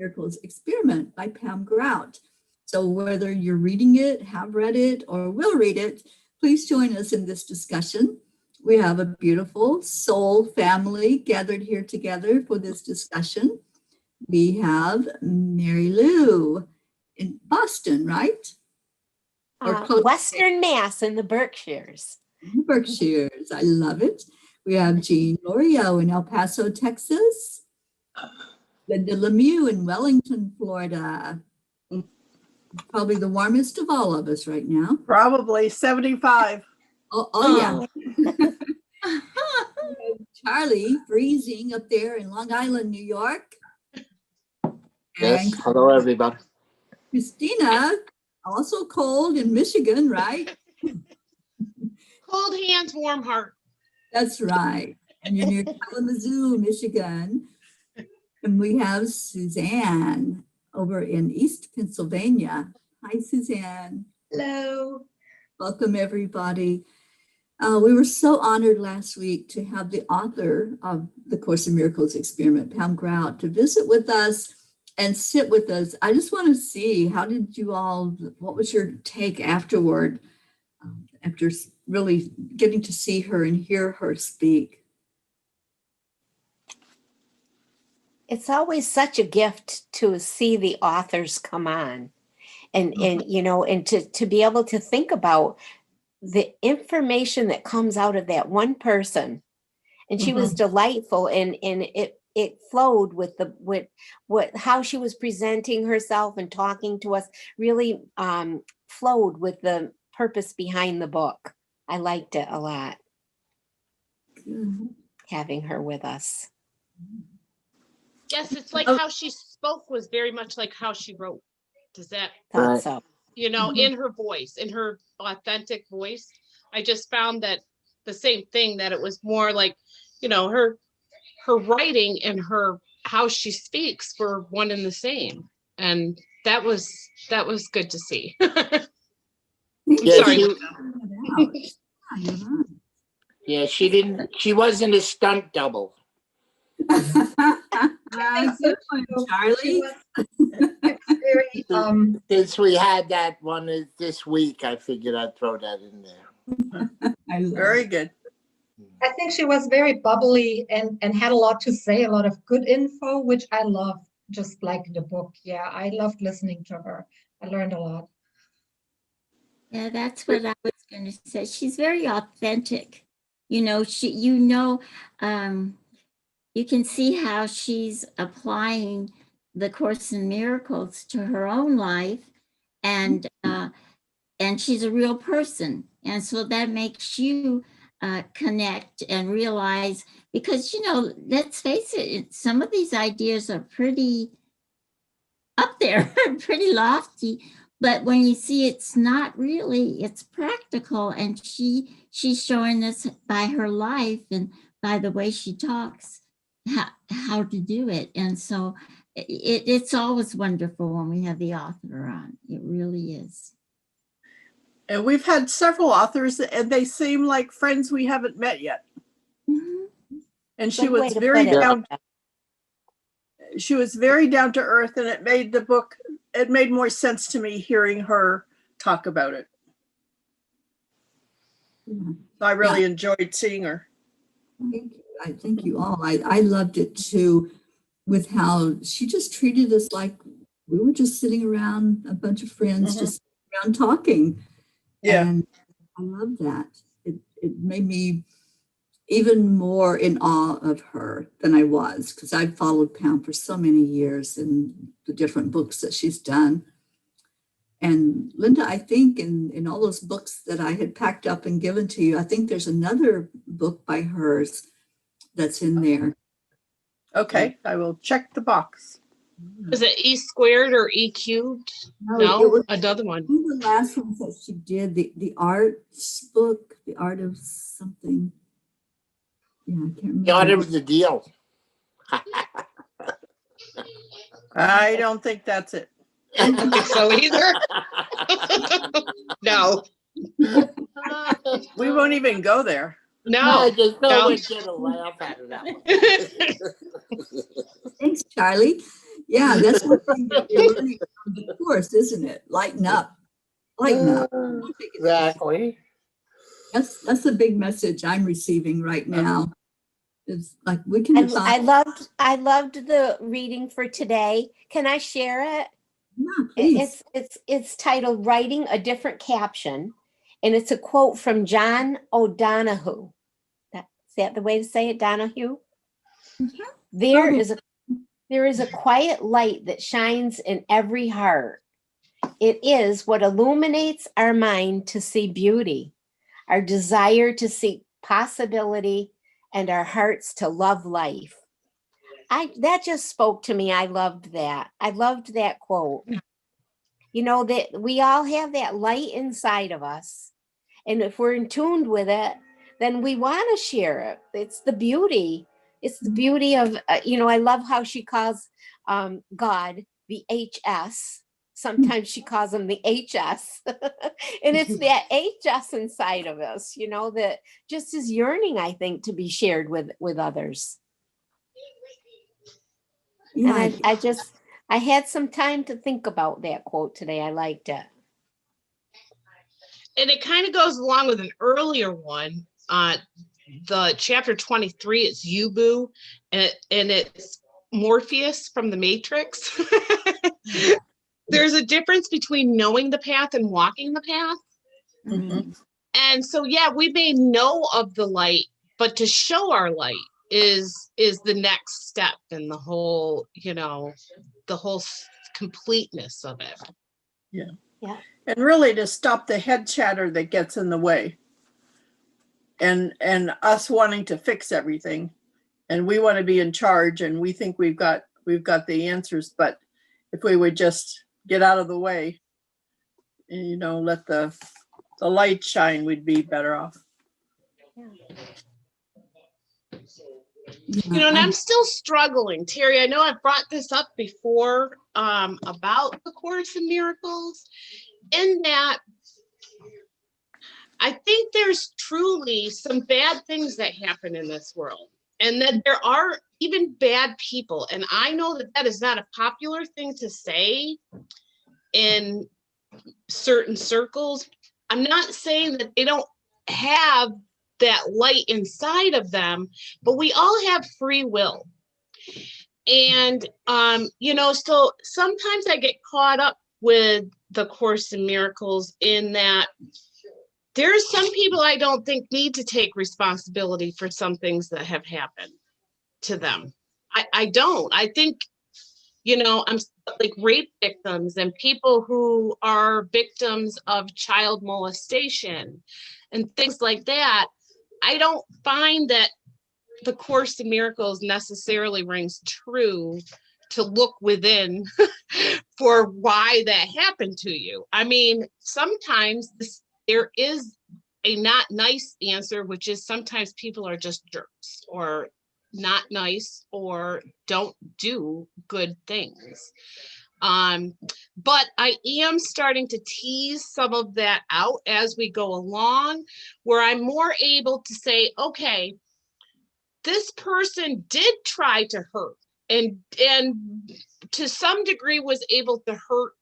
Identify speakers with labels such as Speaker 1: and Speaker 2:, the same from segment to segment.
Speaker 1: Miracles Experiment by Pam Grout. So whether you're reading it, have read it, or will read it, please join us in this discussion. We have a beautiful soul family gathered here together for this discussion. We have Mary Lou in Boston, right?
Speaker 2: Western Mass in the Berkshires.
Speaker 1: Berkshires, I love it. We have Jean Lorio in El Paso, Texas. Linda Lemieux in Wellington, Florida. Probably the warmest of all of us right now.
Speaker 3: Probably 75.
Speaker 1: Oh yeah. Charlie, freezing up there in Long Island, New York.
Speaker 4: Yes,
Speaker 1: And
Speaker 4: hello everybody.
Speaker 1: Christina, also cold in Michigan, right?
Speaker 5: Cold hands, warm heart.
Speaker 1: That's right. And you're near Kalamazoo, Michigan. And we have Suzanne over in East Pennsylvania. Hi, Suzanne.
Speaker 6: Hello.
Speaker 1: Welcome, everybody. We were so honored last week to have the author of the Course in Miracles Experiment, Pam Grout, to visit with us and sit with us. I just want to see, what was your take afterward, after really getting to see her and hear her speak?
Speaker 2: It's always such a gift to see the authors come on and to be able to think about the information that comes out of that one person. And she was delightful, and it flowed with how she was presenting herself and talking to us, really flowed with the purpose behind the book. I liked it a lot, having her with us.
Speaker 5: Yes, it's like how she spoke was very much like how she wrote. Does that,
Speaker 2: Thought so.
Speaker 5: in her voice, in her authentic voice? I just found that the same thing, that it was more like, her writing and how she speaks were one and the same. And that was good to see.
Speaker 4: Yeah,
Speaker 1: Sorry.
Speaker 4: she wasn't a stunt double.
Speaker 1: Charlie.
Speaker 4: Since we had that one this week, I figured I'd throw that in there.
Speaker 3: Very good.
Speaker 6: I think she was very bubbly and had a lot to say, a lot of good info, which I loved, just like the book. Yeah, I loved listening to her. I learned a lot.
Speaker 7: Yeah, that's what I was going to say. She's very authentic. You can see how she's applying the Course in Miracles to her own life, and she's a real person, and so that makes you connect and realize, because let's face it, some of these ideas are pretty up there, pretty lofty, but when you see it's not really, it's practical, and she's showing us by her life and by the way she talks how to do it. And so it's always wonderful when we have the author on. It really is.
Speaker 3: And we've had several authors, and they seem like friends we haven't met yet. And she was very down. She was very down to earth, and it made more sense to me hearing her talk about it. So I really enjoyed seeing her.
Speaker 1: Thank you. I thank you all. I loved it too, with how she just treated us like we were just sitting around, a bunch of friends, just around talking.
Speaker 3: Yeah.
Speaker 1: And I love that. It made me even more in awe of her than I was, because I've followed Pam for so many years in the different books that she's done. And Linda, I think in all those books that I had packed up and given to you, I think there's another book by hers that's in there.
Speaker 3: Okay, I will check the box.
Speaker 5: Was it E squared or E cubed? No,
Speaker 1: it was
Speaker 5: another one.
Speaker 1: The last one that she did, the arts book, the art of something. Yeah, I can't remember.
Speaker 4: The art of the deal.
Speaker 3: I don't think that's it.
Speaker 5: I don't think so either. No.
Speaker 3: We won't even go there.
Speaker 5: No.
Speaker 4: There's no way to laugh at it.
Speaker 1: Thanks, Charlie. Yeah, that's one thing that you're learning from the course, isn't it? Lighten up. Lighten up. I think it's
Speaker 4: Exactly.
Speaker 1: that's the big message I'm receiving right now. It's like we can
Speaker 2: I loved the reading for today. Can I share it?
Speaker 1: Yeah, please.
Speaker 2: It's titled Writing a Different Caption, and it's a quote from John O'Donohue. Is that the way to say it, Donahue?
Speaker 1: Mhm.
Speaker 2: There is a quiet light that shines in every heart. It is what illuminates our mind to see beauty, our desire to seek possibility, and our hearts to love life. That just spoke to me. I loved that. I loved that quote. You know, that we all have that light inside of us. And if we're in tune with it, then we want to share it. It's the beauty. It's the beauty of, I love how she calls God the HS. Sometimes she calls him the HS. And it's that HS inside of us, that just is yearning, I think, to be shared with others.
Speaker 1: Yeah,
Speaker 2: And I had some time to think about that quote today. I liked it.
Speaker 5: And it kind of goes along with an earlier one. The chapter 23, it's Yubu, and it's Morpheus from the Matrix. There's a difference between knowing the path and walking the path.
Speaker 3: Mhm.
Speaker 5: And so, yeah, we may know of the light, but to show our light is the next step in the whole, the whole completeness of it.
Speaker 3: Yeah.
Speaker 2: Yeah.
Speaker 3: And really to stop the head chatter that gets in the way. And us wanting to fix everything. And we want to be in charge and we think we've got the answers, but if we would just get out of the way and let the light shine, we'd be better off.
Speaker 5: And I'm still struggling, Terry. I know I've brought this up before about the Course in Miracles, in that I think there's truly some bad things that happen in this world, and that there are even bad people. And I know that is not a popular thing to say in certain circles. I'm not saying that they don't have that light inside of them, but we all have free will. And, so sometimes I get caught up with the Course in Miracles in that there's some people I don't think need to take responsibility for some things that have happened to them. I don't. I think, I'm like rape victims and people who are victims of child molestation and things like that. I don't find that the Course in Miracles necessarily rings true to look within for why that happened to you. I mean, sometimes there is a not nice answer, which is sometimes people are just jerks or not nice or don't do good things. But I am starting to tease some of that out as we go along, where I'm more able to say, okay, this person did try to hurt and to some degree was able to hurt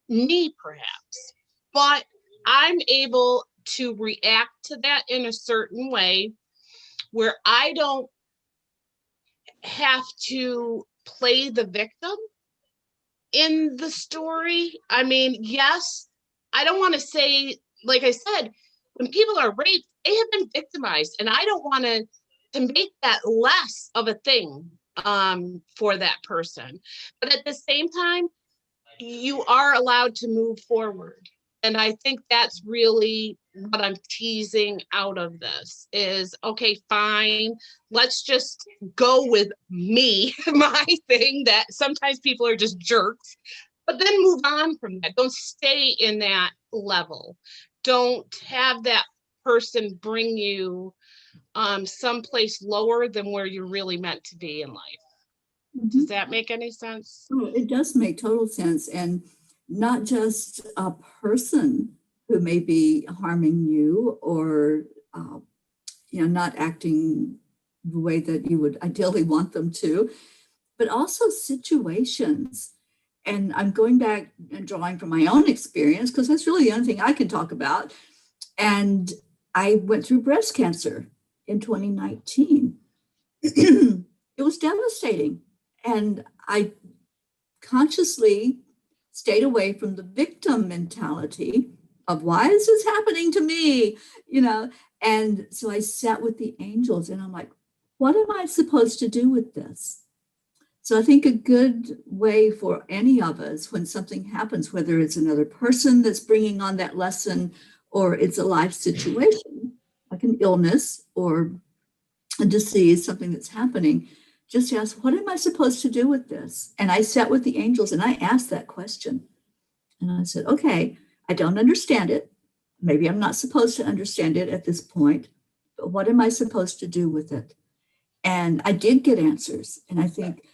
Speaker 5: me perhaps, but I'm able to react to that in a certain way where I don't have to play the victim in the story. I mean, yes, I don't want to say, like I said, when people are raped, they have been victimized, and I don't want to make that less of a thing for that person. But at the same time, you are allowed to move forward. And I think that's really what I'm teasing out of this is, okay, fine, let's just go with me, my thing, that sometimes people are just jerks, but then move on from that. Don't stay in that level. Don't have that person bring you someplace lower than where you're really meant to be in life. Does that make any sense?
Speaker 1: Oh, it does make total sense. And not just a person who may be harming you or, not acting the way that you would ideally want them to, but also situations. And I'm going back and drawing from my own experience because that's really the only thing I can talk about. And I went through breast cancer in 2019. It was devastating. And I consciously stayed away from the victim mentality of why is this happening to me? And so I sat with the angels and I'm like, what am I supposed to do with this? So I think a good way for any of us when something happens, whether it's another person that's bringing on that lesson or it's a life situation, like an illness or a disease, something that's happening, just ask, what am I supposed to do with this? And I sat with the angels and I asked that question. And I said, okay, I don't understand it. Maybe I'm not supposed to understand it at this point, but what am I supposed to do with it? And I did get answers. And I think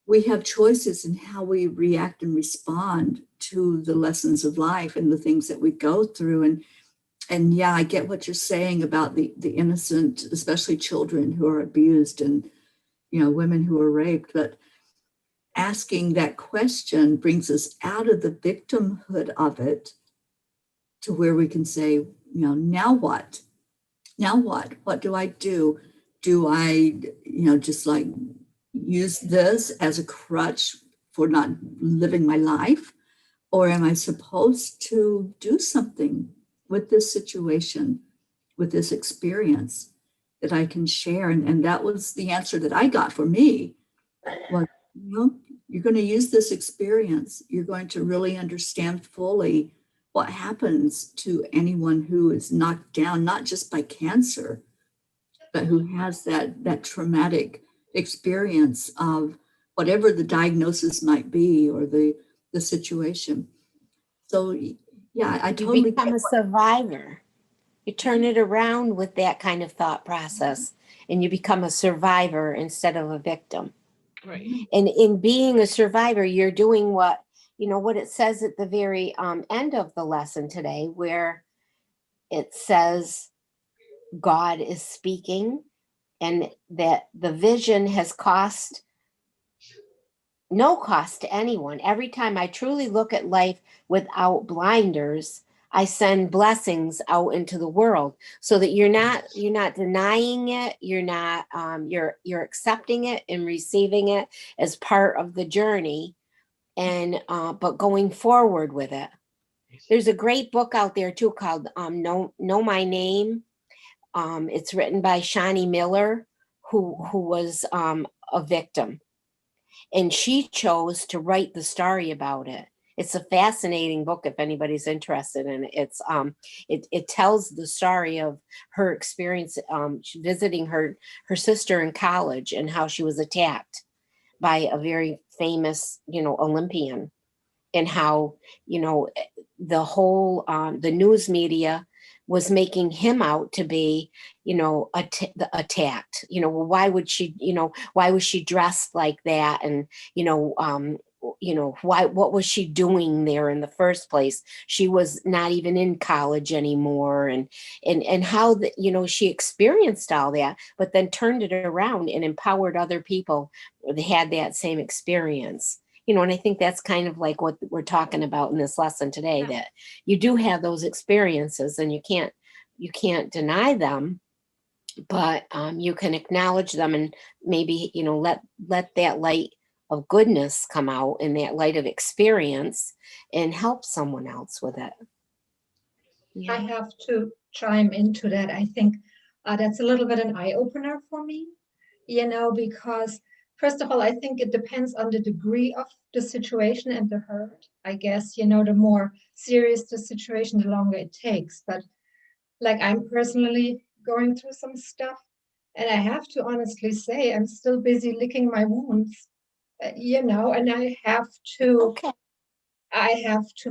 Speaker 1: we have choices in how we react and respond to the lessons of life and the things that we go through. And yeah, I get what you're saying about the innocent, especially children who are abused and, women who are raped. But asking that question brings us out of the victimhood of it to where we can say, now what? Now what? What do I do? Do I, just like use this as a crutch for not living my life? Or am I supposed to do something with this situation, with this experience that I can share? And that was the answer that I got for me was, you're going to use this experience. You're going to really understand fully what happens to anyone who is knocked down, not just by cancer, but who has that traumatic experience of whatever the diagnosis might be or the situation. So yeah, I totally
Speaker 2: You become a survivor. You turn it around with that kind of thought process and you become a survivor instead of a victim.
Speaker 5: Right.
Speaker 2: And in being a survivor, you're doing what it says at the very end of the lesson today, where it says God is speaking and that the vision has cost no cost to anyone. Every time I truly look at life without blinders, I send blessings out into the world so that you're not denying it. You're not you're accepting it and receiving it as part of the journey, and but going forward with it. There's a great book out there too called Know My Name. It's written by Shani Miller, who was a victim. And she chose to write the story about it. It's a fascinating book if anybody's interested in it. It's it tells the story of her experience visiting her sister in college and how she was attacked by a very famous, Olympian, and how, the whole the news media was making him out to be, attacked. Well, why would she, why was she dressed like that? And, why, what was she doing there in the first place? She was not even in college anymore. And how, she experienced all that, but then turned it around and empowered other people that had that same experience. And I think that's kind of like what we're talking about in this lesson today, that you do have those experiences and you can't deny them, but you can acknowledge them and maybe, let that light of goodness come out in that light of experience and help someone else with it.
Speaker 6: I have to chime into that. I think that's a little bit an eye opener for me, because first of all, I think it depends on the degree of the situation and the hurt. I guess, the more serious the situation, the longer it takes. But like I'm personally going through some stuff, and I have to honestly say I'm still busy licking my wounds, and I have to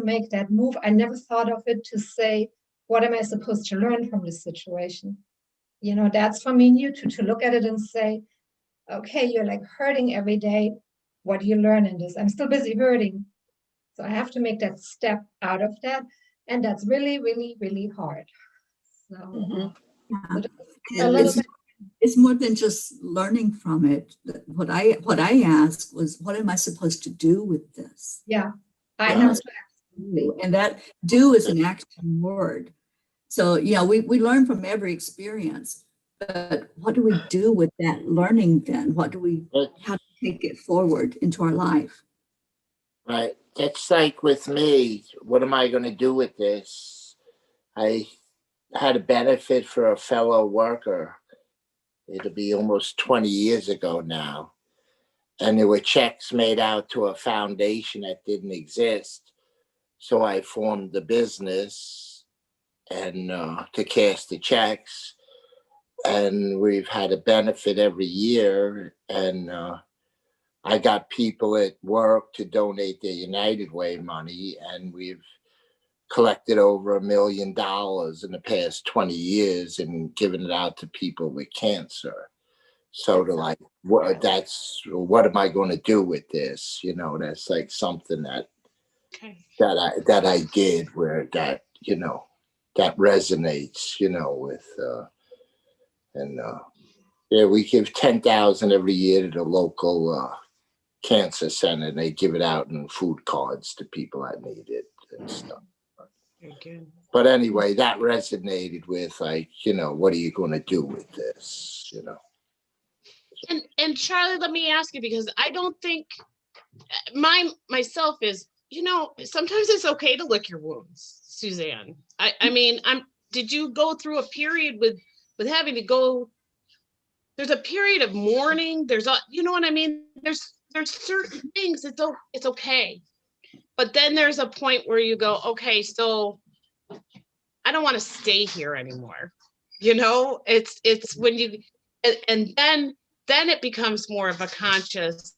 Speaker 6: make that move. I never thought of it to say, what am I supposed to learn from this situation? That's for me new to look at it and say, okay, you're like hurting every day. What do you learn in this? I'm still busy hurting. So I have to make that step out of that. And that's really, really, really hard. So
Speaker 2: Mhm.
Speaker 6: a little bit
Speaker 1: it's more than just learning from it. What I asked was, what am I supposed to do with this?
Speaker 6: Yeah, I
Speaker 4: Yeah.
Speaker 6: have to absolutely.
Speaker 1: And that do is an action word. So, we learn from every experience, but what do we do with that learning then? How do we take it forward into our life?
Speaker 4: Right. It's like with me, what am I going to do with this? I had a benefit for a fellow worker. It'll be almost 20 years ago now. And there were checks made out to a foundation that didn't exist. So I formed the business and to cash the checks. And we've had a benefit every year. And I got people at work to donate their United Way money, and we've collected over $1 million in the past 20 years and given it out to people with cancer. So to like, what am I going to do with this? That's like something that I did where that resonates, with we give 10,000 every year to the local cancer center, and they give it out in food cards to people that need it and stuff. But anyway, that resonated with what are you going to do with this?
Speaker 5: And Charlie, let me ask you, because I don't think myself is, sometimes it's okay to lick your wounds, Suzanne. I mean, did you go through a period with having to go? There's a period of mourning. You know what I mean? There's certain things it's okay. But then there's a point where you go, okay, so I don't want to stay here anymore. It's when you, and then it becomes more of a conscious,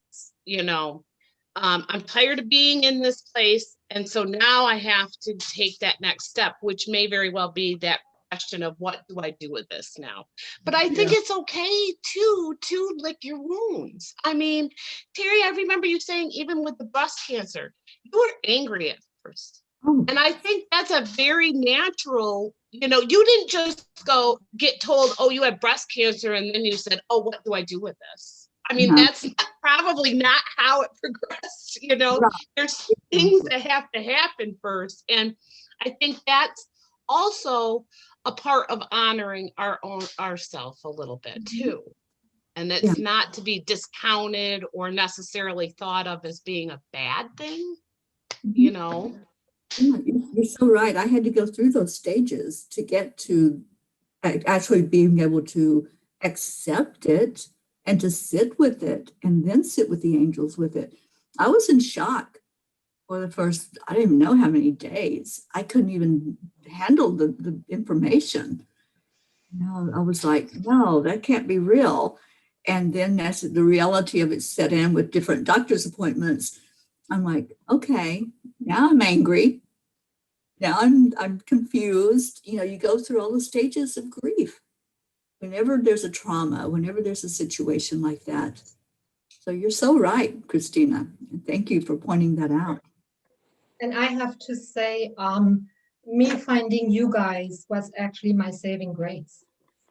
Speaker 5: I'm tired of being in this place. And so now I have to take that next step, which may very well be that question of what do I do with this now? But I think it's okay to lick your wounds. I mean, Terry, I remember you saying, even with the breast cancer, you were angry at first.
Speaker 1: Oh.
Speaker 5: And I think that's a very natural, you didn't just get told, oh, you have breast cancer. And then you said, oh, what do I do with this? I mean, that's probably not how it progressed. There's things that have to happen first. And I think that's also a part of honoring ourself a little bit too. And it's not to be discounted or necessarily thought of as being a bad thing,
Speaker 1: Yeah, you're so right. I had to go through those stages to get to actually being able to accept it and to sit with it and then sit with the angels with it. I was in shock for the first, I didn't even know how many days. I couldn't even handle the information. I was like, no, that can't be real. And then as the reality of it set in with different doctor's appointments, I'm like, okay, now I'm angry. Now I'm confused. You go through all the stages of grief whenever there's a trauma, whenever there's a situation like that. So you're so right, Christina. Thank you for pointing that out.
Speaker 6: And I have to say, me finding you guys was actually my saving grace.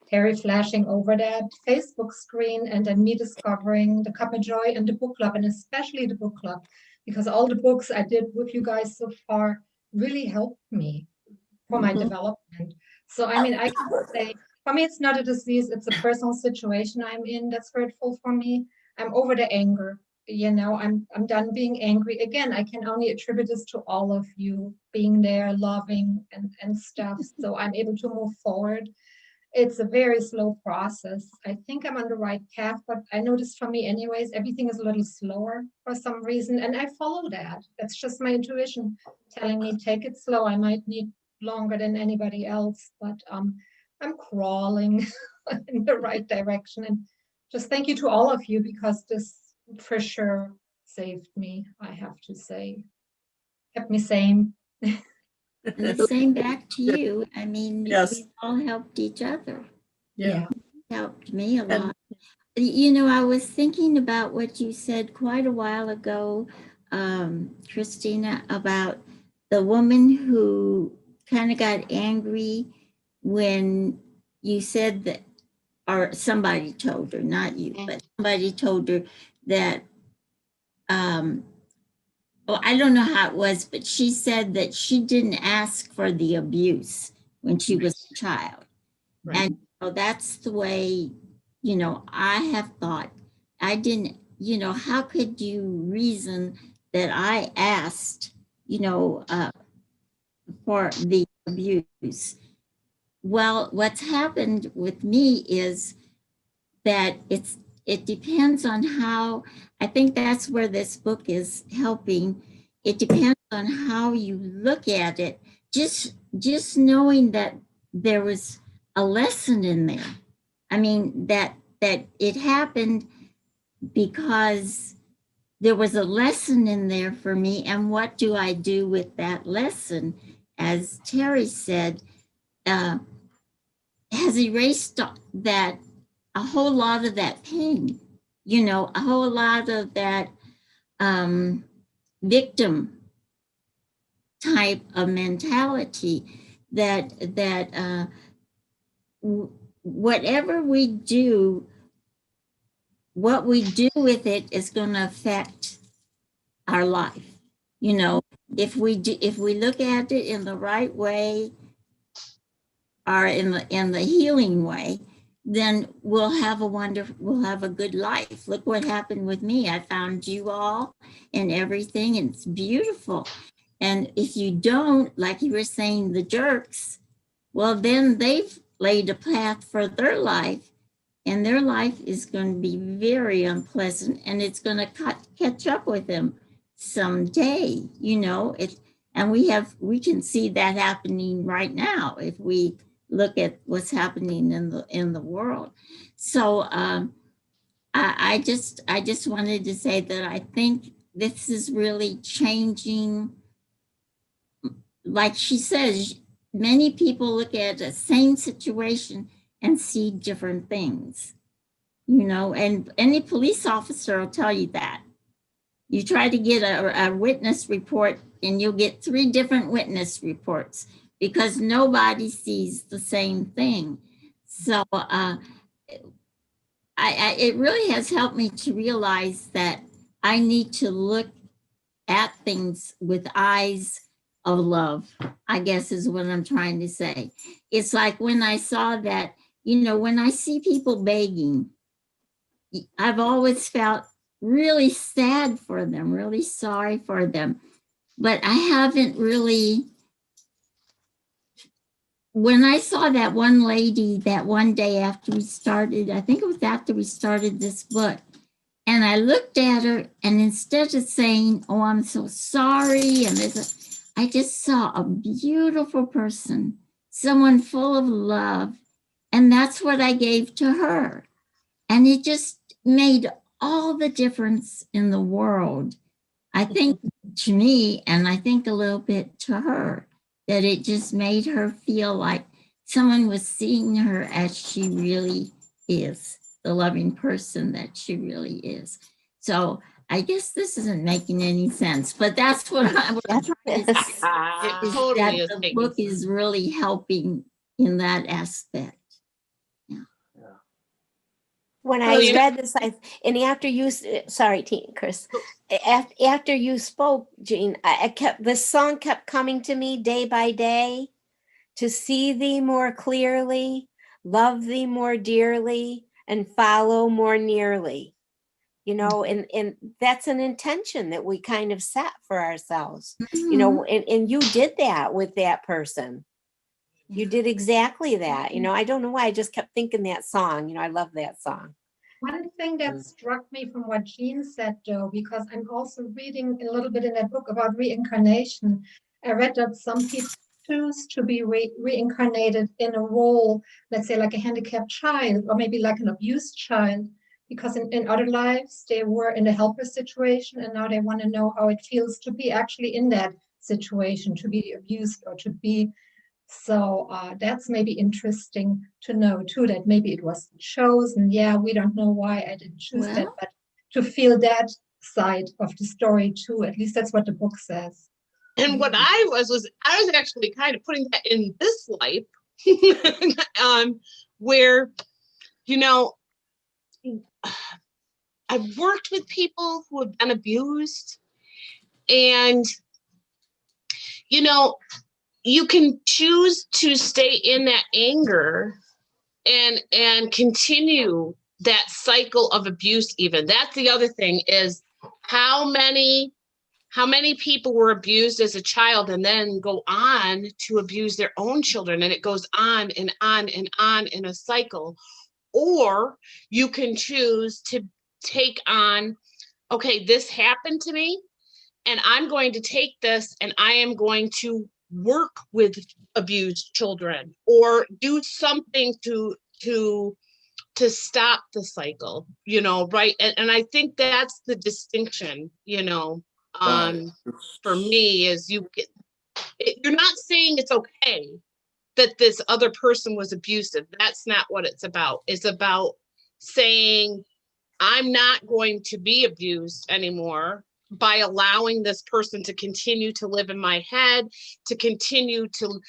Speaker 6: Terry flashing over that Facebook screen and then me discovering the Cup of Joy and the book club, and especially the book club, because all the books I did with you guys so far really helped me for my development. So, I mean, I can say, for me, it's not a disease, it's a personal situation I'm in that's hurtful for me. I'm over the anger. I'm done being angry. Again, I can only attribute this to all of you being there, loving and stuff. So I'm able to move forward. It's a very slow process. I think I'm on the right path, but I noticed for me anyways, everything is a little slower for some reason. And I follow that. That's just my intuition telling me, take it slow. I might need longer than anybody else, but I'm crawling in the right direction. And just thank you to all of you, because this for sure saved me, I have to say. Kept me sane.
Speaker 7: And the same back to you. I mean,
Speaker 3: Yes.
Speaker 7: we all helped each other.
Speaker 3: Yeah.
Speaker 7: Helped me a lot. I was thinking about what you said quite a while ago, Christina, about the woman who kind of got angry when you said that or somebody told her, not you, but somebody told her that, well, I don't know how it was, but she said that she didn't ask for the abuse when she was a child.
Speaker 3: Right.
Speaker 7: And that's the way, I have thought. I didn't, how could you reason that I asked, for the abuse? Well, what's happened with me is that it depends on how, I think that's where this book is helping. It depends on how you look at it. Just knowing that there was a lesson in there. I mean, that it happened because there was a lesson in there for me. And what do I do with that lesson? As Terry said, has erased that, a whole lot of that pain, a whole lot of that victim type of mentality that whatever we do, what we do with it is going to affect our life. If we look at it in the right way, or in the healing way, then we'll have a good life. Look what happened with me. I found you all and everything, and it's beautiful. And if you don't, like you were saying, the jerks, well, then they've laid a path for their life, and their life is going to be very unpleasant, and it's going to catch up with them someday. And we can see that happening right now if we look at what's happening in the world. So I just wanted to say that I think this is really changing. Like she says, many people look at the same situation and see different things, and any police officer will tell you that. You try to get a witness report and you'll get 3 different witness reports because nobody sees the same thing. So it really has helped me to realize that I need to look at things with eyes of love, I guess is what I'm trying to say. It's like when I saw that, when I see people begging, I've always felt really sad for them, really sorry for them. But I haven't really, when I saw that one lady that one day after we started, I think it was after we started this book, and I looked at her, and instead of saying, oh, I'm so sorry, and I just saw a beautiful person, someone full of love, and that's what I gave to her. And it just made all the difference in the world. I think to me, and I think a little bit to her, that it just made her feel like someone was seeing her as she really is, the loving person that she really is. So I guess this isn't making any sense, but that's what I'm trying to say.
Speaker 5: It totally is
Speaker 7: The
Speaker 5: making
Speaker 7: book
Speaker 5: sense.
Speaker 7: is really helping in that aspect.
Speaker 2: When
Speaker 5: Well,
Speaker 2: I
Speaker 5: you know-
Speaker 2: read this, and after you, sorry, Chris, after you spoke, Jean, this song kept coming to me day by day. To see thee more clearly, love thee more dearly, and follow more nearly. And that's an intention that we kind of set for ourselves. And you did that with that person. You did exactly that. I don't know why I just kept thinking that song. I love that song.
Speaker 6: One thing that struck me from what Jean said, though, because I'm also reading a little bit in that book about reincarnation. I read that some people choose to be reincarnated in a role, let's say like a handicapped child, or maybe like an abused child, because in other lives they were in a helper situation, and now they want to know how it feels to be actually in that situation, to be abused or to be. So that's maybe interesting to know too, that maybe it was chosen. Yeah, we don't know why I didn't choose that, but to feel that side of the story too, at least that's what the book says.
Speaker 5: And what I was actually kind of putting that in this life, where, you know, I've worked with people who have been abused, and, you know, you can choose to stay in that anger and continue that cycle of abuse. Even that's the other thing, is how many people were abused as a child and then go on to abuse their own children, and it goes on and on and on in a cycle. Or you can choose to take on, okay, this happened to me, and I'm going to take this and I am going to work with abused children or do something to stop the cycle, you know, right? And I think that's the distinction, you know,
Speaker 4: Right.
Speaker 5: for me, is you're not saying it's okay that this other person was abusive. That's not what it's about. It's about saying, I'm not going to be abused anymore by allowing this person to continue to live in my head, to continue to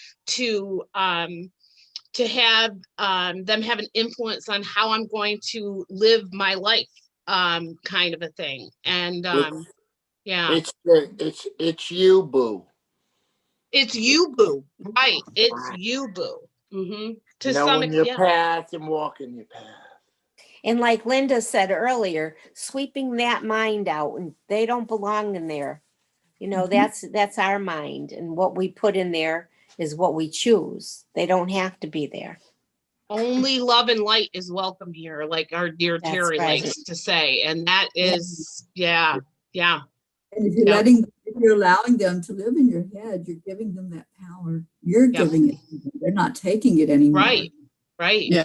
Speaker 5: have them have an influence on how I'm going to live my life, kind of a thing. And yeah,
Speaker 4: It's you, boo.
Speaker 5: it's you, boo. Right? It's you, boo. Mm-hmm. To some
Speaker 4: Knowing your
Speaker 5: extent,
Speaker 4: path and walking your path.
Speaker 2: And like Linda said earlier, sweeping that mind out, and they don't belong in there. You know, that's our mind, and what we put in there is what we choose. They don't have to be there.
Speaker 5: only love and light is welcome here, like our dear
Speaker 2: That's
Speaker 5: Terry
Speaker 2: right.
Speaker 5: likes to say. And that
Speaker 2: Yeah.
Speaker 5: is, yeah.
Speaker 1: And if you're
Speaker 5: Yeah.
Speaker 1: if you're allowing them to live in your head, you're giving them that power. You're
Speaker 5: Yeah.
Speaker 1: giving it to them. They're not taking it anymore.
Speaker 5: Right.
Speaker 3: Yeah.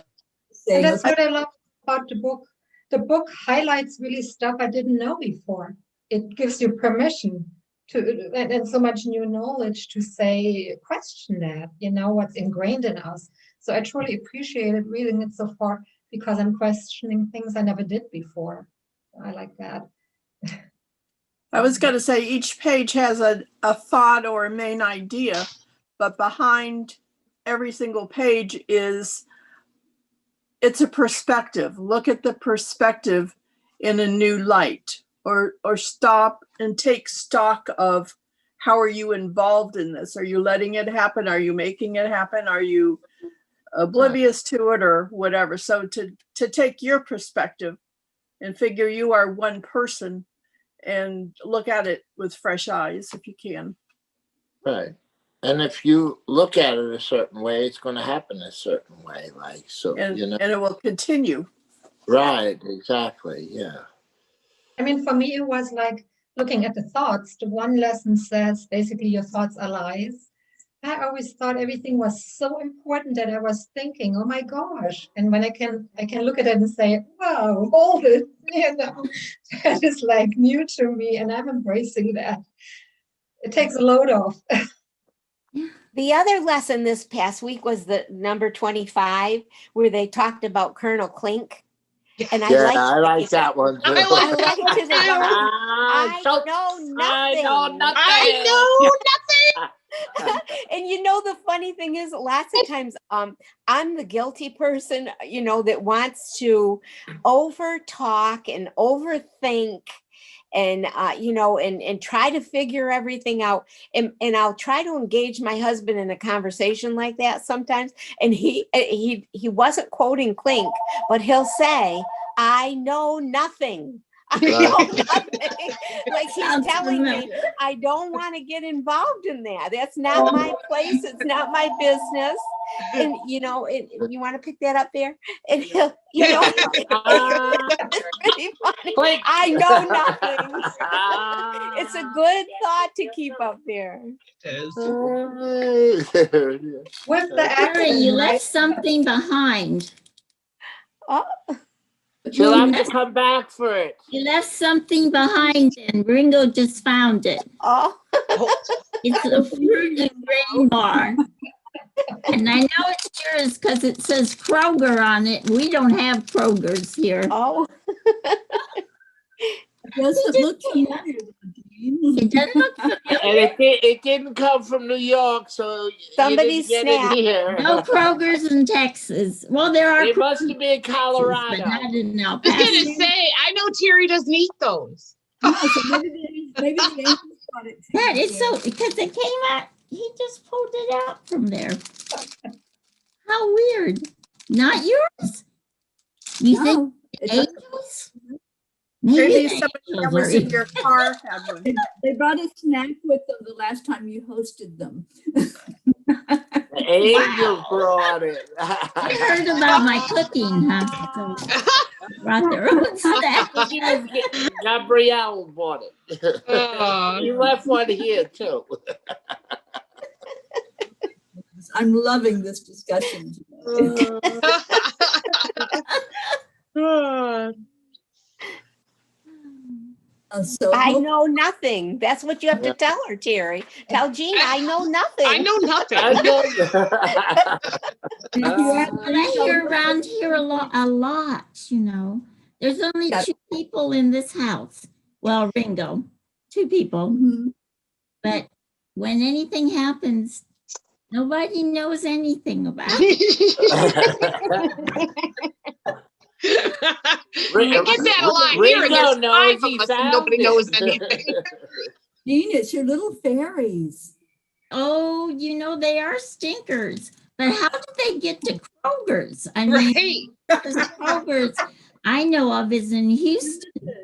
Speaker 1: Saying,
Speaker 6: And that's
Speaker 1: okay,
Speaker 6: what I love about the book. The book highlights really stuff I didn't know before. It gives you permission to, and so much new knowledge to say, question that, you know, what's ingrained in us. So I truly appreciated reading it so far because I'm questioning things I never did before. I like that.
Speaker 3: I was going to say each page has a thought or a main idea, but behind every single page it's a perspective. Look at the perspective in a new light, or stop and take stock of how are you involved in this? Are you letting it happen? Are you making it happen? Are you oblivious to it or whatever? So to take your perspective and figure you are one person and look at it with fresh eyes if you can.
Speaker 4: Right. And if you look at it a certain way, it's going to happen a certain way. Like, so,
Speaker 3: And,
Speaker 4: you know.
Speaker 3: and it will continue.
Speaker 4: Right. Exactly. Yeah.
Speaker 6: I mean, for me, it was like looking at the thoughts. The one lesson says basically your thoughts are lies. I always thought everything was so important that I was thinking, oh my gosh. And when I can look at it and say, wow, hold it, you know, that is like new to me and I'm embracing that. It takes a load off.
Speaker 2: The other lesson this past week was the number 25, where they talked about Colonel Clink. And I
Speaker 4: like that one too.
Speaker 5: I
Speaker 2: I liked it a lot.
Speaker 4: I know nothing.
Speaker 5: I know nothing.
Speaker 2: And you know, the funny thing is, lots of times I'm the guilty person, you know, that wants to over talk and overthink and you know, and try to figure everything out. And I'll try to engage my husband in a conversation like that sometimes. And he wasn't quoting Clink, but he'll say, I know nothing. I know nothing. Like he's telling me, I don't want to get involved in that. That's not my place. It's not my business. And you know, you want to pick that up there? And he'll, you know, it's pretty funny. I know nothing. It's a good thought to keep up there.
Speaker 6: With the
Speaker 7: Terry, you
Speaker 6: accent,
Speaker 7: left
Speaker 6: right?
Speaker 7: something behind.
Speaker 2: Oh,
Speaker 4: She'll have to come back for it.
Speaker 7: You left something behind and Ringo just found it.
Speaker 2: oh.
Speaker 7: It's a fruit and grain bar. And I know it's yours because it says Kroger on it. We don't have Krogers here.
Speaker 2: Oh.
Speaker 1: does it look familiar, Jean?
Speaker 7: It doesn't look familiar.
Speaker 4: And it didn't come from New York, so
Speaker 2: Somebody
Speaker 4: you didn't get
Speaker 2: snap.
Speaker 4: it here.
Speaker 7: No Kroger's in Texas. Well, there are
Speaker 4: It must
Speaker 7: Kroger's
Speaker 4: have been
Speaker 7: in Texas,
Speaker 4: Colorado.
Speaker 7: but not in El
Speaker 5: I was gonna
Speaker 7: Paso.
Speaker 5: say, I know Terry doesn't eat those.
Speaker 1: No, so maybe the angels got it.
Speaker 7: That is so, because it came out, he just pulled it out from there. How weird. Not yours? You think
Speaker 1: No, it doesn't.
Speaker 7: angels?
Speaker 3: Maybe
Speaker 7: the
Speaker 3: somebody that
Speaker 7: angels
Speaker 3: was
Speaker 7: are
Speaker 3: in your car had one.
Speaker 1: They brought a snack with them the last time you hosted them.
Speaker 4: The angels brought it.
Speaker 7: They heard about my cooking, huh? So brought their own snack.
Speaker 4: Gabrielle bought it. You left one here too.
Speaker 1: I'm loving this discussion today. So
Speaker 2: I know nothing. That's what you have to tell her, Terry. Tell Jean I know nothing.
Speaker 5: I know nothing.
Speaker 4: I know.
Speaker 7: But I hear around here a lot, you know. There's only
Speaker 1: Yeah.
Speaker 7: 2 people in this house. Well, Ringo, 2 people.
Speaker 1: Mhm.
Speaker 7: But when anything happens, nobody knows anything about it.
Speaker 5: I get that a lot here.
Speaker 4: Ringo
Speaker 5: There's
Speaker 4: knows
Speaker 5: 5
Speaker 4: he
Speaker 5: of us and
Speaker 4: found
Speaker 5: nobody
Speaker 4: it.
Speaker 5: knows anything.
Speaker 1: Jean, it's your little fairies.
Speaker 7: Oh, you know, they are stinkers. But how did they get to Kroger's? I mean,
Speaker 5: Right.
Speaker 7: the Kroger's I know of is in Houston.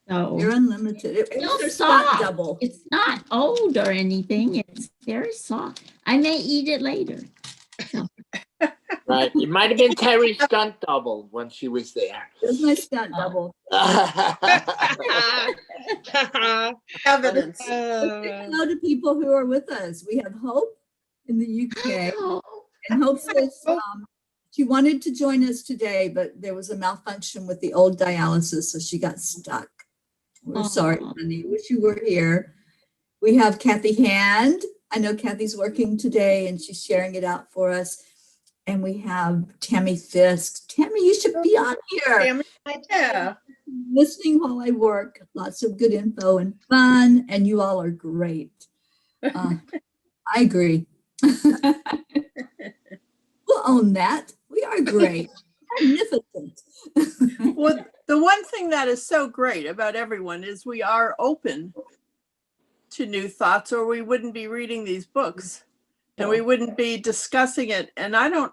Speaker 7: So
Speaker 1: You're unlimited. It
Speaker 7: Still
Speaker 1: was their stunt
Speaker 7: soft.
Speaker 1: double.
Speaker 7: It's not old or anything. It's very soft. I may eat it later.
Speaker 4: Right. It might have been Terry's stunt double when she was there.
Speaker 1: It was my stunt double.
Speaker 3: Evidence.
Speaker 1: Say hello to people who are with us. We have Hope in the UK.
Speaker 7: Oh,
Speaker 1: And Hope says she wanted to join us today, but there was a malfunction with the old dialysis, so she got stuck. We're sorry,
Speaker 7: Aw.
Speaker 1: honey. Wish you were here. We have Kathy Hand. I know Kathy's working today and she's sharing it out for us. And we have Tammy Fisk. Tammy, you should be on here.
Speaker 3: Yeah.
Speaker 1: Listening while I work. Lots of good info and fun, and you all are great. I agree. We'll own that. We are great. Magnificent.
Speaker 3: Well, the one thing that is so great about everyone is we are open to new thoughts, or we wouldn't be reading these books and we wouldn't be discussing it. And I don't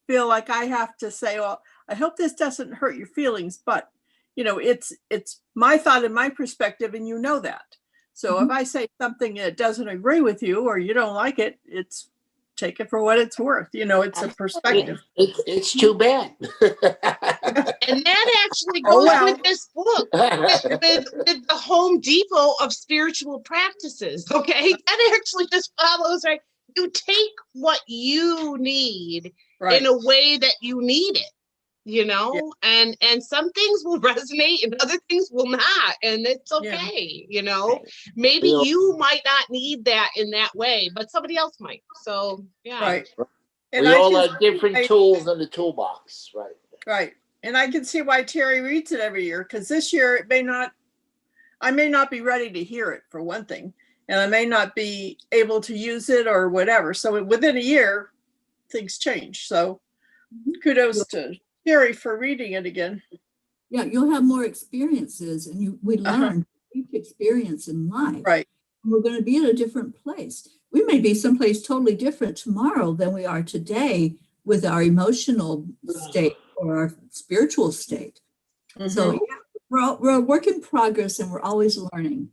Speaker 3: feel like I have to say, well, I hope this doesn't hurt your feelings, but you know, it's my thought and my perspective, and you know that. So if I say something that doesn't agree with you or you don't like it, it's take it for what it's worth. You know, it's a perspective.
Speaker 4: It's too bad.
Speaker 5: And that actually
Speaker 3: Oh,
Speaker 5: goes
Speaker 3: well.
Speaker 5: with this book, with the Home Depot of spiritual practices. Okay, that actually just follows, right? You take what you need
Speaker 3: Right.
Speaker 5: in a way that you need it, you know, and some things will resonate and other things will not, and it's okay, you know. Maybe
Speaker 4: Yeah.
Speaker 5: you might not need that in that way, but somebody else might. So yeah.
Speaker 3: Right.
Speaker 4: We all have different tools in the toolbox, right?
Speaker 3: Right. And I can see why Terry reads it every year, because this year I may not be ready to hear it, for one thing, and I may not be able to use it or whatever. So within a year, things change. So kudos to Terry for reading it again.
Speaker 1: Yeah, you'll have more experiences, and we learn each experience in life.
Speaker 3: Right.
Speaker 1: We're going to be in a different place. We may be someplace totally different tomorrow than we are today with our emotional state or our spiritual state. So yeah, we're a work in progress, and we're always learning.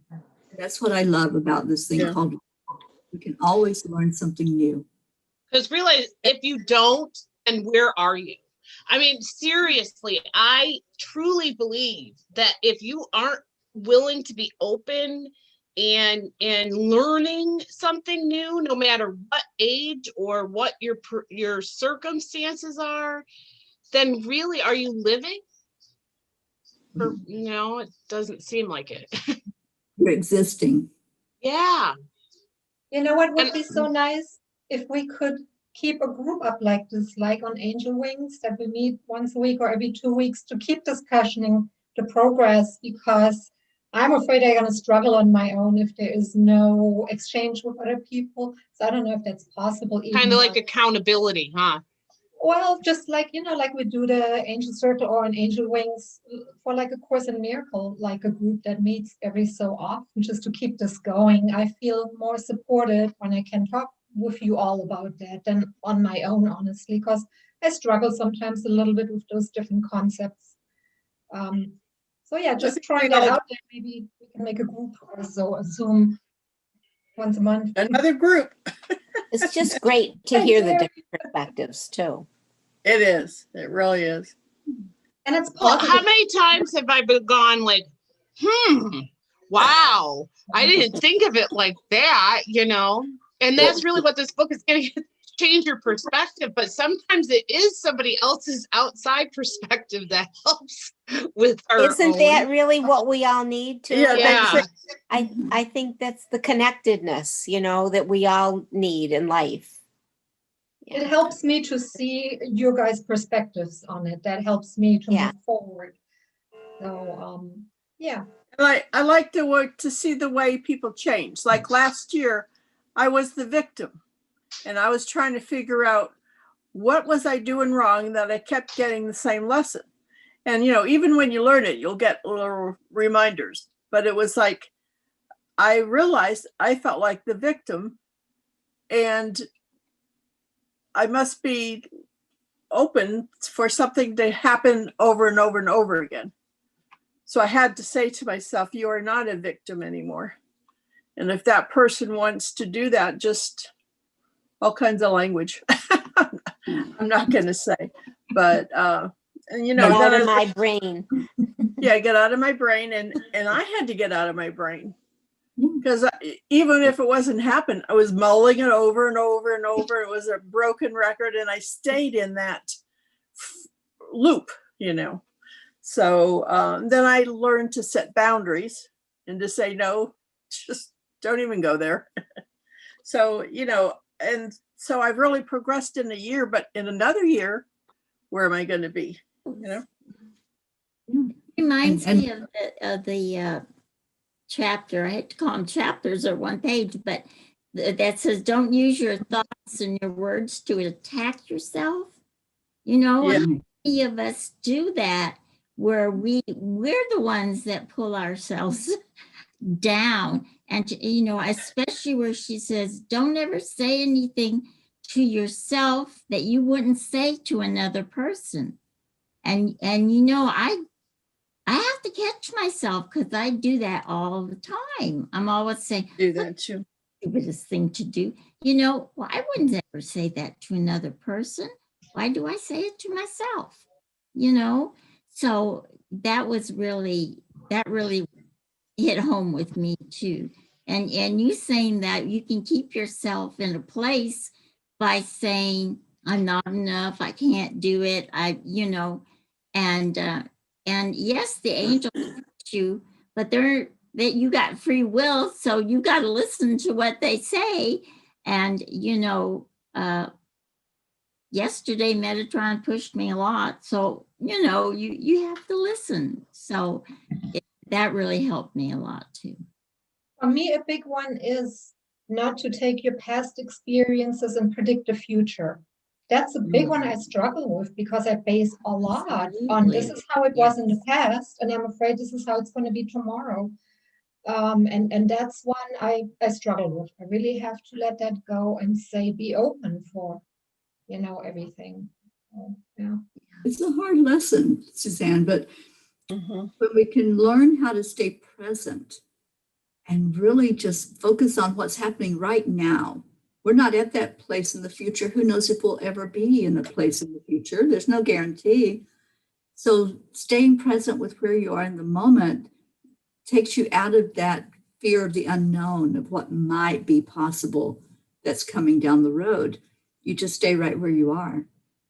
Speaker 1: That's what I love about this thing called. We can always learn something new.
Speaker 5: Because realize, if you don't, then where are you? I mean, seriously, I truly believe that if you aren't willing to be open and learning something new, no matter what age or what your circumstances are, then really, are you living? Or no, it doesn't seem like it.
Speaker 1: You're existing.
Speaker 5: Yeah.
Speaker 6: You know what would be so nice? If we could keep a group up like this, like on Angel Wings, that we meet once a week or every 2 weeks to keep discussing the progress, because I'm afraid I'm going to struggle on my own if there is no exchange with other people. So I don't know if that's possible.
Speaker 5: Kind
Speaker 6: Even
Speaker 5: of like accountability, huh?
Speaker 6: well, just like, like we do the Angel Circle or an Angel Wings for like a Course in Miracle, like a group that meets every so often just to keep this going. I feel more supported when I can talk with you all about that than on my own, honestly, because I struggle sometimes a little bit with those different concepts. So yeah, just trying that out. Maybe we can make a group or so, a Zoom once a month.
Speaker 3: Another group.
Speaker 2: It's just great to hear the different perspectives too.
Speaker 3: It is. It really is.
Speaker 6: And it's
Speaker 5: Well,
Speaker 6: positive.
Speaker 5: how many times have I been gone like, wow, I didn't think of it like that, And that's really what this book is going to change your perspective. But sometimes it is somebody else's outside perspective that helps with our
Speaker 2: Isn't
Speaker 5: own.
Speaker 2: that really what we all need to?
Speaker 5: Yeah.
Speaker 2: I think that's the connectedness, that we all need in life.
Speaker 6: It helps me to see your guys' perspectives on it. That helps me to move forward. So, yeah.
Speaker 3: I like to see the way people change. Like last year, I was the victim, and I was trying to figure out what was I doing wrong that I kept getting the same lesson. And, even when you learn it, you'll get little reminders. But it was like, I realized I felt like the victim, and I must be open for something to happen over and over and over again. So I had to say to myself, you are not a victim anymore. And if that person wants to do that, just all kinds of language. I'm not going to say, but,
Speaker 2: get out of my brain.
Speaker 3: Yeah, get out of my brain. And I had to get out of my brain. Because even if it wasn't happening, I was mulling it over and over and over. It was a broken record, and I stayed in that loop, So then I learned to set boundaries and to say, no, just don't even go there. So, and so I've really progressed in a year, but in another year, where am I going to be?
Speaker 7: Reminds me of the chapter. I had to call them chapters or one page, but that says, don't use your thoughts and your words to attack yourself. How many of us do that, where we're the ones that pull ourselves down? And, especially where she says, don't ever say anything to yourself that you wouldn't say to another person. And I have to catch myself, because I do that all the time. I'm always saying,
Speaker 3: do that too.
Speaker 7: Stupidest thing to do. Well, I wouldn't ever say that to another person. Why do I say it to myself? So that really hit home with me too. And you saying that you can keep yourself in a place by saying, I'm not enough, I can't do it, and yes, the angels hurt you, but that you got free will, so you got to listen to what they say. And yesterday Metatron pushed me a lot, so you have to listen. So that really helped me a lot too.
Speaker 6: For me, a big one is not to take your past experiences and predict the future. That's a big one I struggle with, because I base a lot on this is how it was in the past, and I'm afraid this is how it's going to be tomorrow. And that's one I struggle with. I really have to let that go and say, be open for, everything. Yeah.
Speaker 1: It's a hard lesson, Suzanne, but when we can learn how to stay present and really just focus on what's happening right now. We're not at that place in the future. Who knows if we'll ever be in a place in the future? There's no guarantee. So staying present with where you are in the moment takes you out of that fear of the unknown, of what might be possible that's coming down the road. You just stay right where you are.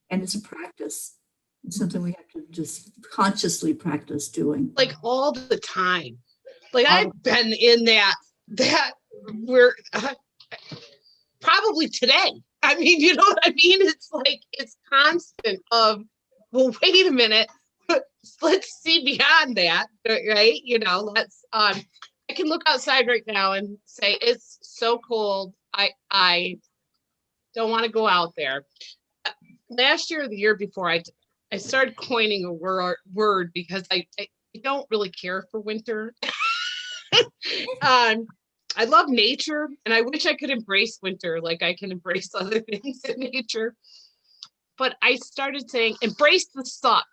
Speaker 1: And it's a practice. It's something we have to just consciously practice doing.
Speaker 5: Like all the time. Like I've been in that we're probably today. I mean, you know what I mean? It's like, it's constant of, well, wait a minute. let's see beyond that, right? You know, let's I can look outside right now and say it's so cold. I don't want to go out there. Last year or the year before, I started coining a word because I don't really care for winter. I love nature, and I wish I could embrace winter like I can embrace other things in nature. But I started saying, embrace the suck.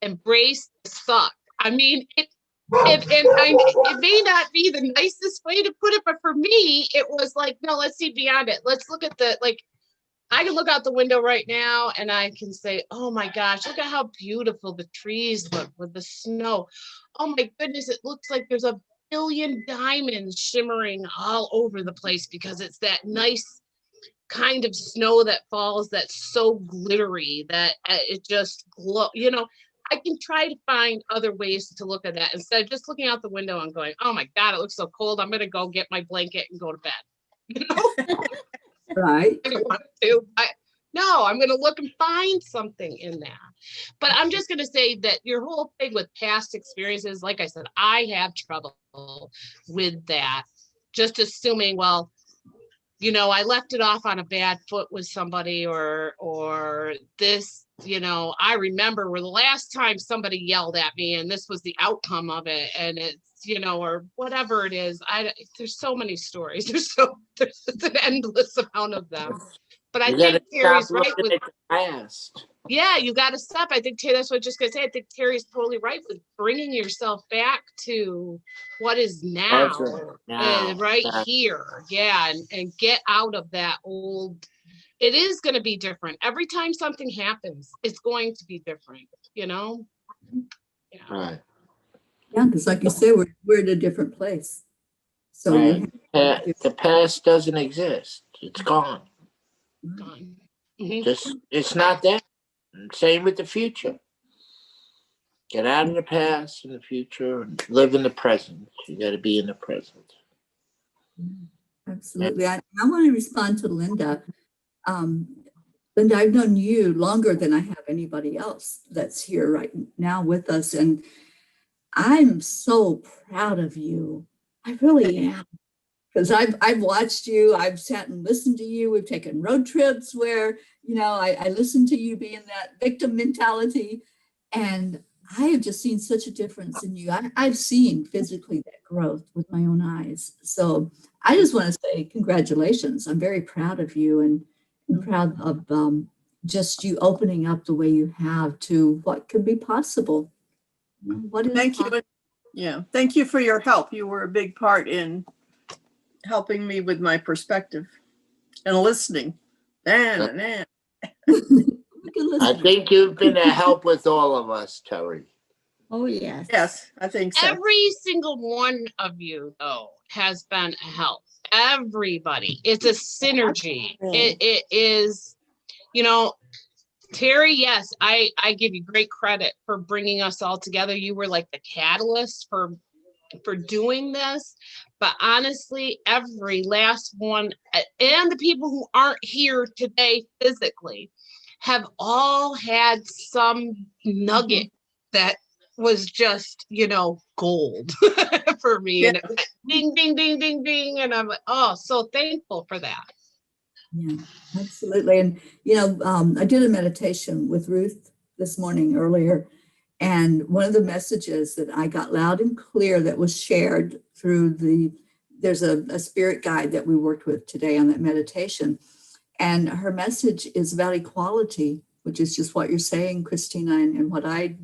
Speaker 5: Embrace the suck. I mean, it may not be the nicest way to put it, but for me, it was like, no, let's see beyond it. Let's look at I can look out the window right now and I can say, oh my gosh, look at how beautiful the trees look with the snow. Oh my goodness, it looks like there's a billion diamonds shimmering all over the place because it's that nice kind of snow that falls that's so glittery that it just glow. You know, I can try to find other ways to look at that instead of just looking out the window and going, oh my God, it looks so cold. I'm going to go get my blanket and go to bed. You know?
Speaker 1: Right.
Speaker 5: I don't want to. No, I'm going to look and find something in that. But I'm just going to say that your whole thing with past experiences, like I said, I have trouble with that. Just assuming, well, you know, I left it off on a bad foot with somebody or this, you know, I remember where the last time somebody yelled at me and this was the outcome of it. And it's, you know, or whatever it is. There's so many stories. There's an endless amount of them. But I think Terry's right with
Speaker 4: the past.
Speaker 5: Yeah, you got to stop. I think Terry, that's what I was just going to say. I think Terry's totally right with bringing yourself back to what is now, right here. Yeah, and get out of that old. It is going to be different. Every time something happens, it's going to be different, you know?
Speaker 4: Yeah. Right.
Speaker 1: Yeah, because like you say, we're in a different place. So
Speaker 4: right. The past doesn't exist. It's gone.
Speaker 5: Gone. Mm-hmm.
Speaker 4: Just it's not there. Same with the future. Get out of the past and the future and live in the present. You got to be in the present.
Speaker 1: Absolutely. I want to respond to Linda. Linda, I've known you longer than I have anybody else that's here right now with us. And I'm so proud of you. I really am. Because I've watched you, I've sat and listened to you. We've taken road trips where, you know, I listened to you being that victim mentality. And I have just seen such a difference in you. I've seen physically that growth with my own eyes. So I just want to say congratulations. I'm very proud of you and proud of just you opening up the way you have to what could be possible. What is
Speaker 3: Thank you. Yeah. Thank you for your help. You were a big part in helping me with my perspective and listening.
Speaker 4: I think you've been a help with all of us, Terry.
Speaker 7: Oh, yes.
Speaker 3: Yes, I think so.
Speaker 5: Every single one of you, though, has been a help. Everybody. It's a synergy. It is, you know, Terry, yes, I give you great credit for bringing us all together. You were like the catalyst for doing this. But honestly, every last one, and the people who aren't here today physically, have all had some nugget that was just, you know, gold for me. Yeah. And it went ding, ding, ding, ding, ding. And I'm like, oh, so thankful for that.
Speaker 1: Yeah, absolutely. And, you know, I did a meditation with Ruth this morning earlier. And one of the messages that I got loud and clear that was shared through there's a spirit guide that we worked with today on that meditation. And her message is about equality, which is just what you're saying, Christina, and what I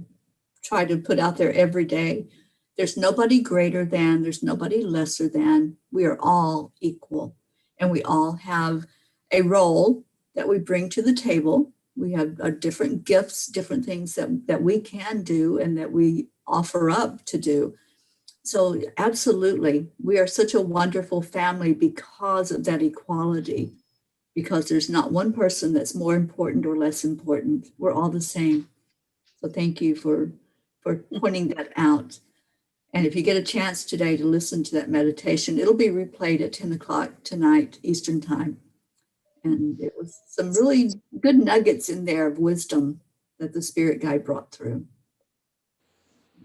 Speaker 1: try to put out there every day. There's nobody greater than, there's nobody lesser than. We are all equal. And we all have a role that we bring to the table. We have different gifts, different things that we can do and that we offer up to do. So absolutely, we are such a wonderful family because of that equality, because there's not one person that's more important or less important. We're all the same. So thank you for pointing that out. And if you get a chance today to listen to that meditation, it'll be replayed at 10 o'clock tonight, Eastern time. And it was some really good nuggets in there of wisdom that the spirit guide brought through.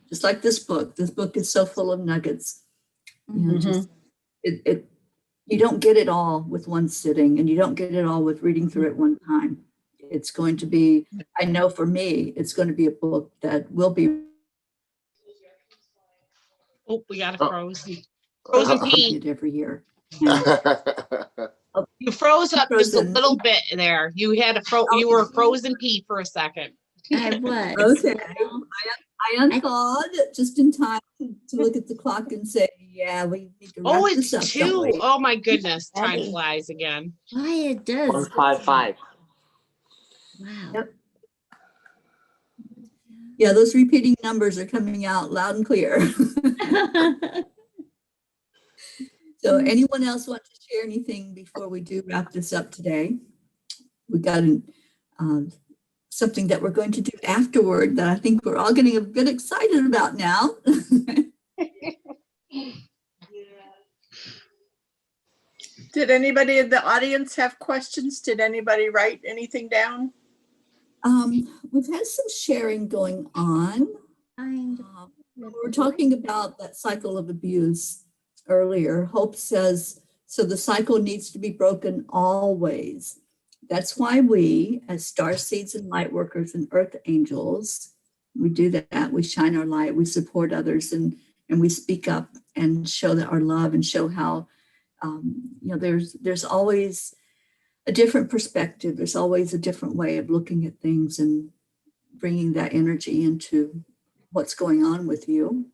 Speaker 1: just like this book. This book is so full of nuggets. You know, just you don't get it all with one sitting, and you don't get it all with reading through it one time. It's going to be, I know for me, it's going to be a book that will be
Speaker 5: Oh, we got a
Speaker 4: Oh.
Speaker 5: frozen pea.
Speaker 1: repeated every year.
Speaker 5: You froze up just a
Speaker 1: Frozen.
Speaker 5: little bit there. You had you were a frozen pea for a second.
Speaker 7: I was.
Speaker 1: Okay. I unthawed just in time to look at the clock and say, yeah, we need to wrap
Speaker 5: Oh,
Speaker 1: this up,
Speaker 5: it's
Speaker 1: don't
Speaker 5: 2.
Speaker 1: we?
Speaker 5: Oh my goodness. Time
Speaker 2: Ready.
Speaker 5: flies again.
Speaker 7: Why it does.
Speaker 4: 155.
Speaker 7: Wow.
Speaker 1: Yep. Yeah, those repeating numbers are coming out loud and clear. So anyone else want to share anything before we do wrap this up today? We got something that we're going to do afterward that I think we're all getting a bit excited about now.
Speaker 3: Did anybody in the audience have questions? Did anybody write anything down?
Speaker 1: We've had some sharing going on. We were talking about that cycle of abuse earlier. Hope says, so the cycle needs to be broken always. That's why we, as star seeds and light workers and earth angels, we do that. We shine our light, we support others, and we speak up and show that our love and show how, there's always a different perspective. There's always a different way of looking at things and bringing that energy into what's going on with you.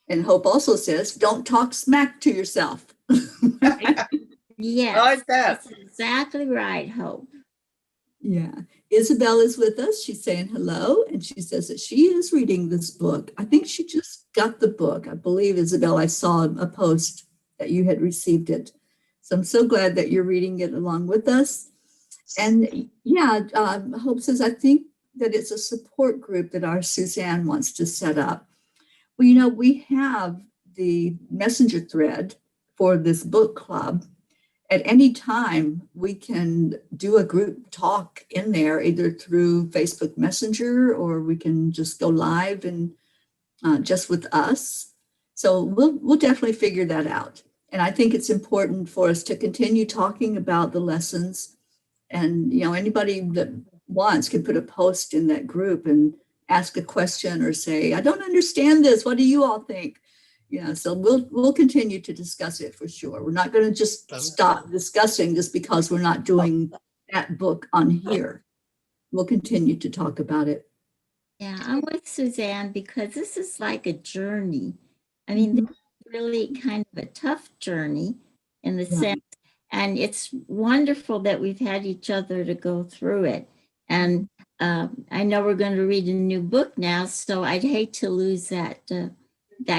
Speaker 1: And Hope also says, don't talk smack to yourself.
Speaker 7: Yes.
Speaker 3: I like that.
Speaker 7: That's exactly right, Hope.
Speaker 1: Yeah. Isabel is with us. She's saying hello, and she says that she is reading this book. I think she just got the book. I believe, Isabel, I saw a post that you had received it. So I'm so glad that you're reading it along with us. And yeah, Hope says, I think that it's a support group that our Suzanne wants to set up. Well, we have the messenger thread for this book club. At any time, we can do a group talk in there, either through Facebook Messenger, or we can just go live and just with us. So we'll definitely figure that out. And I think it's important for us to continue talking about the lessons. And anybody that wants can put a post in that group and ask a question or say, I don't understand this. What do you all think? So we'll continue to discuss it for sure. We're not going to just stop discussing just because we're not doing that book on here. We'll continue to talk about it.
Speaker 7: Yeah, I'm with Suzanne because this is like a journey. I mean, this is really kind of a tough journey in the sense, and it's wonderful that we've had each other to go through it. And I know we're going to read a new book now, so I'd hate to lose that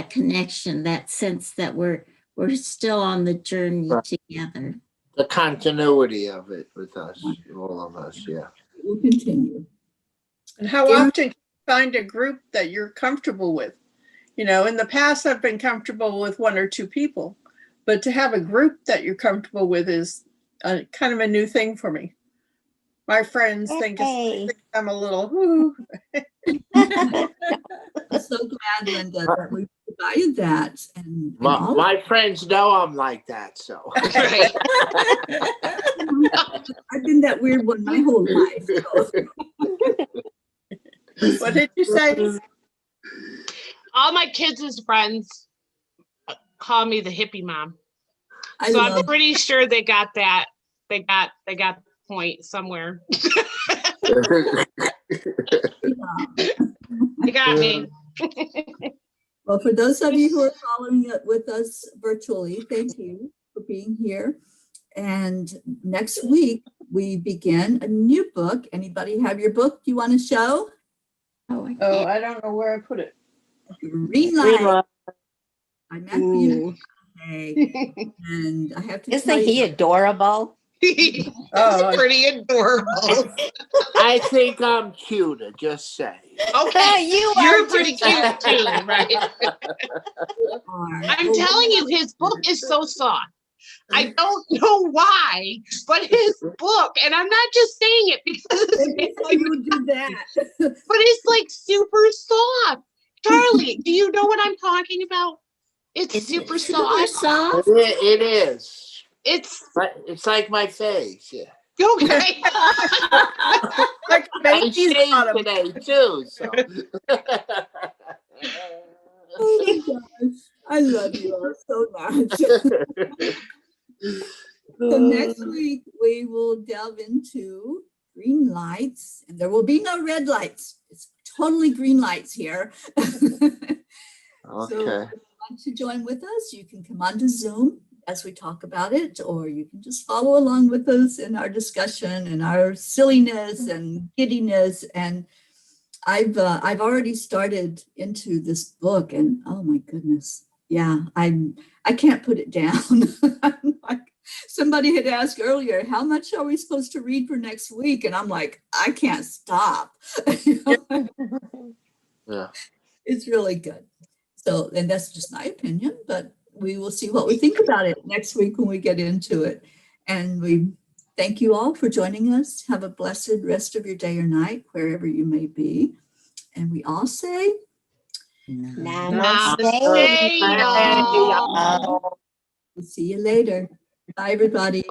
Speaker 7: connection, that sense that we're still on the journey together.
Speaker 4: The continuity of it with us, all of us, yeah.
Speaker 1: We'll continue.
Speaker 3: And how often can you find a group that you're comfortable with? In the past, I've been comfortable with 1 or 2 people, but to have a group that you're comfortable with is kind of a new thing for me. My friends think I'm a little, whoo.
Speaker 1: I'm so glad, Linda, that we provided that. And
Speaker 4: my friends know I'm like that, so.
Speaker 5: Right.
Speaker 1: I've been that weird one my whole life. So.
Speaker 3: What did you say?
Speaker 5: All my kids' friends call me the hippie mom.
Speaker 1: I'm
Speaker 5: pretty sure they got that. They got the point somewhere. You got me.
Speaker 1: Well, for those of you who are following it with us virtually, thank you for being here. And next week, we begin a new book. Anybody have your book you want to show?
Speaker 3: Oh, I don't know where I put it.
Speaker 1: Green Light. I'm at you today. And I have to
Speaker 2: Isn't he adorable?
Speaker 3: Oh,
Speaker 5: Pretty adorable.
Speaker 4: I think I'm cuter, just say.
Speaker 5: Okay,
Speaker 2: You're
Speaker 5: pretty cute too, right?
Speaker 1: are.
Speaker 5: I'm telling you, his book is so soft. I don't know why, but his book, and I'm not just saying it because it's
Speaker 1: So you would do that.
Speaker 5: but it's like super soft. Charlie, do you know what I'm talking about? It's
Speaker 7: Is it
Speaker 5: super
Speaker 7: super
Speaker 5: soft.
Speaker 7: soft?
Speaker 4: It is.
Speaker 5: It's
Speaker 4: It's like my face. Yeah.
Speaker 5: okay.
Speaker 3: Like
Speaker 4: I
Speaker 3: baby's
Speaker 4: shaved
Speaker 3: bottom.
Speaker 4: today too. So.
Speaker 1: Oh my gosh. I love you all so much. So next week we will delve into green lights, and there will be no red lights. It's totally green lights here. So if
Speaker 4: Okay.
Speaker 1: you want to join with us, you can come onto Zoom as we talk about it, or you can just follow along with us in our discussion and our silliness and giddiness. And I've already started into this book, and oh my goodness, yeah, I can't put it down. I'm like, somebody had asked earlier, how much are we supposed to read for next week? And I'm like, I can't stop. You know?
Speaker 4: Yeah.
Speaker 1: It's really good. So, and that's just my opinion, but we will see what we think about it next week when we get into it. And we thank you all for joining us. Have a blessed rest of your day or night, wherever you may be. And we all say,
Speaker 2: Namaste,
Speaker 5: Namaste,
Speaker 2: y'all.
Speaker 5: y'all.
Speaker 1: we'll see you later. Bye, everybody.